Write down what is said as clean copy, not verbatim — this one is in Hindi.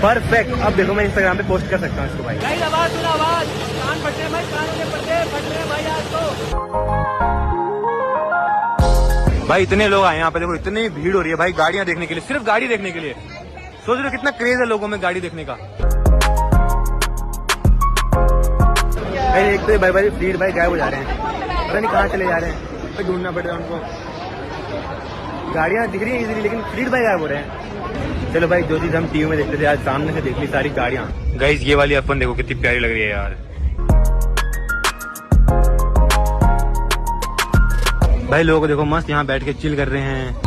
परफेक्ट। अब देखो मैं इंस्टाग्राम पे पोस्ट कर सकता हूँ इसको भाई। आवाज सुना, आवाज कान फट रहे भाई, कान के पर्दे फट रहे भाई आज तो। भाई इतने लोग आए यहाँ पे, देखो इतनी भीड़ हो रही है भाई गाड़ियाँ देखने के लिए, सिर्फ गाड़ी देखने के लिए। सोच रहे हो कितना क्रेज है लोगों में गाड़ी देखने का। भाई एक तो भाई भीड़ भाई गायब हो जा रहे हैं, पता नहीं कहाँ चले जा रहे हैं, फिर ढूंढना पड़ रहा है उनको। गाड़ियाँ दिख रही हैं इजीली लेकिन भीड़ भाई गायब हो रहे हैं। चलो भाई जो चीज हम टीवी में देखते थे आज सामने से देख ली सारी गाड़ियाँ। गाइस ये वाली अपन देखो कितनी प्यारी लग रही है यार। भाई लोग देखो मस्त यहाँ बैठ के चिल कर रहे हैं।